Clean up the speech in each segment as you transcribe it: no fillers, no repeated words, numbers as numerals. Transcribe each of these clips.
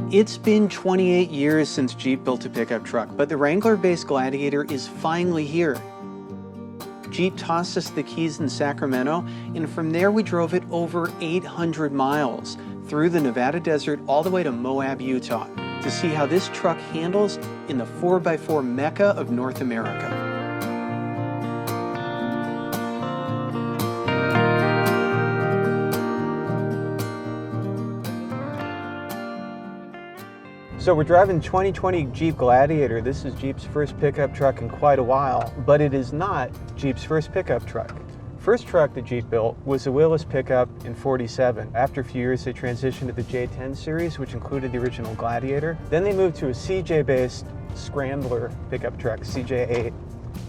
It's been 28 years since Jeep built a pickup truck, but the Wrangler-based Gladiator is finally here. Jeep tossed us the keys in Sacramento, and from there we drove it over 800 miles through the Nevada desert all the way to Moab, Utah, to see how this truck handles in the 4x4 Mecca of North America. So we're driving 2020 Jeep Gladiator. This is Jeep's first pickup truck in quite a while, but it is not Jeep's first pickup truck. First truck that Jeep built was a wheelless pickup in '47. After a few years, they transitioned to the J10 series, which included the original Gladiator. Then they moved to a CJ-based Scrambler pickup truck, CJ8.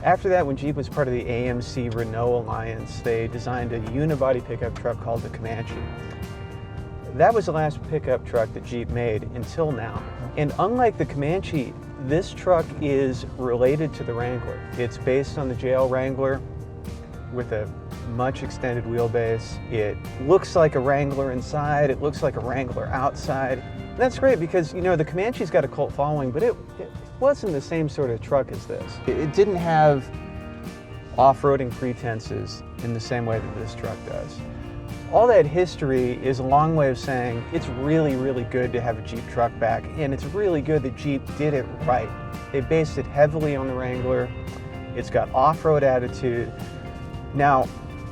After that, when Jeep was part of the AMC Renault Alliance, they designed a unibody pickup truck called the Comanche. That was the last pickup truck that Jeep made until now. And unlike the Comanche, this truck is related to the Wrangler. It's based on the JL Wrangler with a much extended wheelbase. It looks like a Wrangler inside, it looks like a Wrangler outside. And that's great because, you know, the Comanche's got a cult following, but it wasn't the same sort of truck as this. It didn't have off-roading pretenses in the same way that this truck does. All that history is a long way of saying it's really, really good to have a Jeep truck back, and it's really good that Jeep did it right. They based it heavily on the Wrangler. It's got off-road attitude. Now,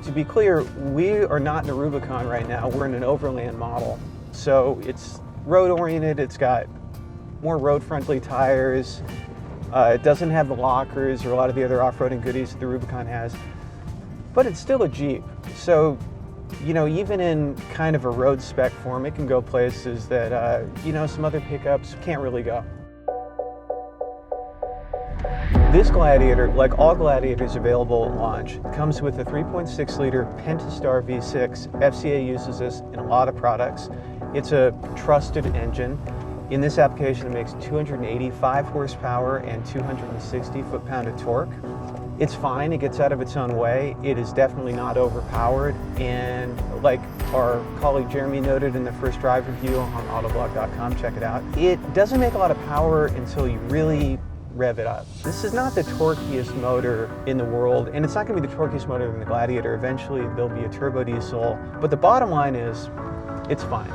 to be clear, we are not in a Rubicon right now. We're in an Overland model. So it's road-oriented. It's got more road-friendly tires. It doesn't have the lockers or a lot of the other off-roading goodies that the Rubicon has, but it's still a Jeep. So, you know, even in kind of a road spec form, it can go places that, you know, some other pickups can't really go. This Gladiator, like all Gladiators available at launch, comes with a 3.6-liter Pentastar V6. FCA uses this in a lot of products. It's a trusted engine. In this application, it makes 285 horsepower and 260 foot-pound of torque. It's fine, it gets out of its own way. It is definitely not overpowered, and like our colleague Jeremy noted in the first drive review on Autoblog.com, check it out, it doesn't make a lot of power until you really rev it up. This is not the torquiest motor in the world, and it's not going to be the torquiest motor in the Gladiator. Eventually there'll be a turbo diesel, but the bottom line is, it's fine.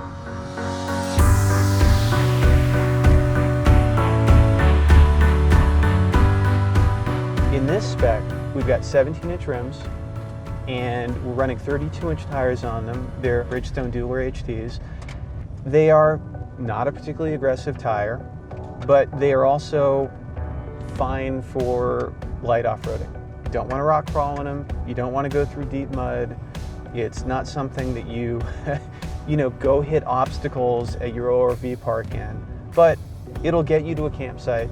In this spec, we've got 17-inch rims, and we're running 32-inch tires on them. They're Bridgestone Dueler HTs. They are not a particularly aggressive tire, but they are also fine for light off-roading. You don't want to rock crawl on them. You don't want to go through deep mud. It's not something that you, you know, go hit obstacles at your ORV park in, but it'll get you to a campsite.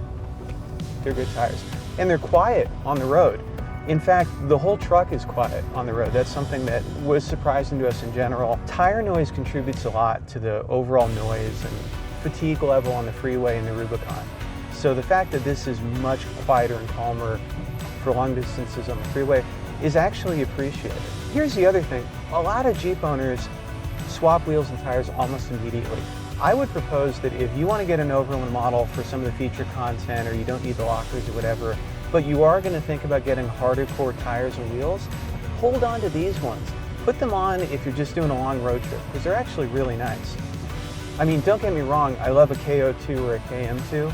They're good tires. And they're quiet on the road. In fact, the whole truck is quiet on the road. That's something that was surprising to us in general. Tire noise contributes a lot to the overall noise and fatigue level on the freeway and the Rubicon. So the fact that this is much quieter and calmer for long distances on the freeway is actually appreciated. Here's the other thing. A lot of Jeep owners swap wheels and tires almost immediately. I would propose that if you want to get an Overland model for some of the feature content, or you don't need the lockers or whatever, but you are going to think about getting harder core tires and wheels, hold on to these ones. Put them on if you're just doing a long road trip, because they're actually really nice. I mean, don't get me wrong, I love a KO2 or a KM2,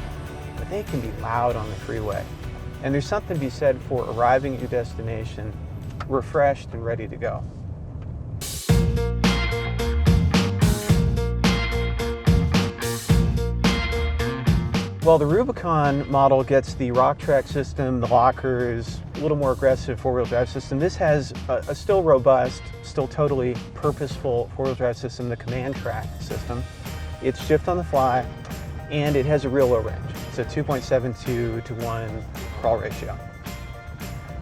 but they can be loud on the freeway. And there's something to be said for arriving at your destination refreshed and ready to go. Well, the Rubicon model gets the rock track system, the lockers, a little more aggressive four-wheel drive system. This has a still robust, still totally purposeful four-wheel drive system, the Command Track system. It's shift on the fly, and it has a real low range. It's a 2.72 to 1 crawl ratio.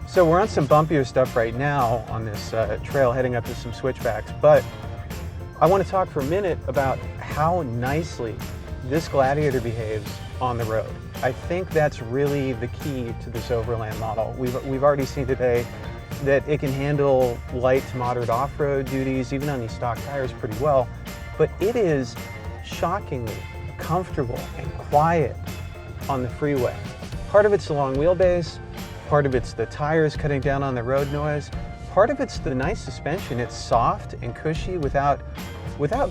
So we're on some bumpier stuff right now on this trail heading up to some switchbacks, but I want to talk for a minute about how nicely this Gladiator behaves on the road. I think that's really the key to this Overland model. We've already seen today that it can handle light to moderate off-road duties, even on these stock tires, pretty well, but it is shockingly comfortable and quiet on the freeway. Part of it's the long wheelbase, part of it's the tires cutting down on the road noise, part of it's the nice suspension. It's soft and cushy without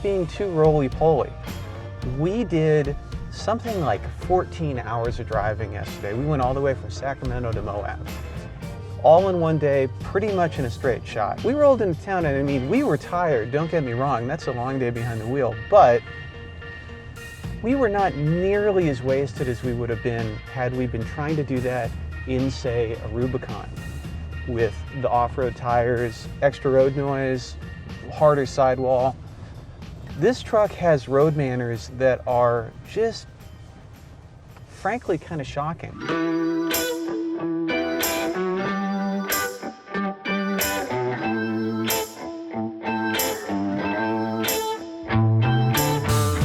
being too roly-poly. We did something like 14 hours of driving yesterday. We went all the way from Sacramento to Moab. All in one day, pretty much in a straight shot. We rolled into town, and I mean, we were tired, don't get me wrong, that's a long day behind the wheel, but we were not nearly as wasted as we would have been had we been trying to do that in, say, a Rubicon with the off-road tires, extra road noise, harder sidewall. This truck has road manners that are just, frankly, kind of shocking.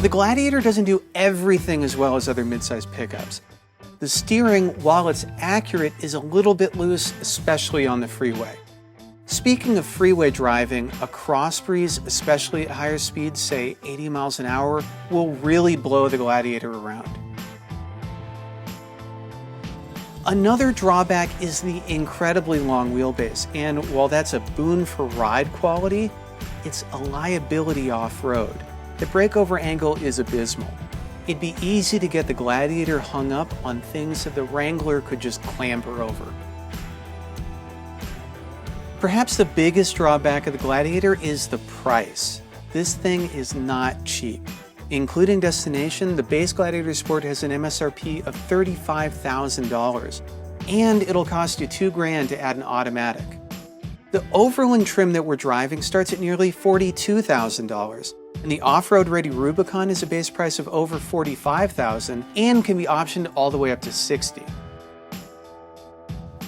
The Gladiator doesn't do everything as well as other midsize pickups. The steering, while it's accurate, is a little bit loose, especially on the freeway. Speaking of freeway driving, a cross breeze, especially at higher speeds, say 80 miles an hour, will really blow the Gladiator around. Another drawback is the incredibly long wheelbase, and while that's a boon for ride quality, it's a liability off-road. The breakover angle is abysmal. It'd be easy to get the Gladiator hung up on things that the Wrangler could just clamber over. Perhaps the biggest drawback of the Gladiator is the price. This thing is not cheap. Including destination, the base Gladiator Sport has an MSRP of $35,000, and it'll cost you $2,000 to add an automatic. The Overland trim that we're driving starts at nearly $42,000. And the off-road ready Rubicon is a base price of over $45,000 and can be optioned all the way up to $60,000.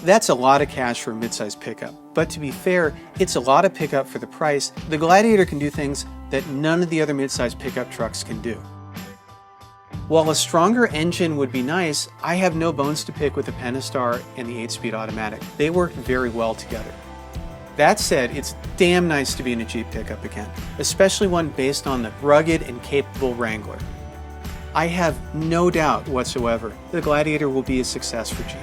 That's a lot of cash for a midsize pickup, but to be fair, it's a lot of pickup for the price. The Gladiator can do things that none of the other midsize pickup trucks can do. While a stronger engine would be nice, I have no bones to pick with the Pentastar and the 8-speed automatic. They work very well together. That said, it's damn nice to be in a Jeep pickup again, especially one based on the rugged and capable Wrangler. I have no doubt whatsoever the Gladiator will be a success for Jeep.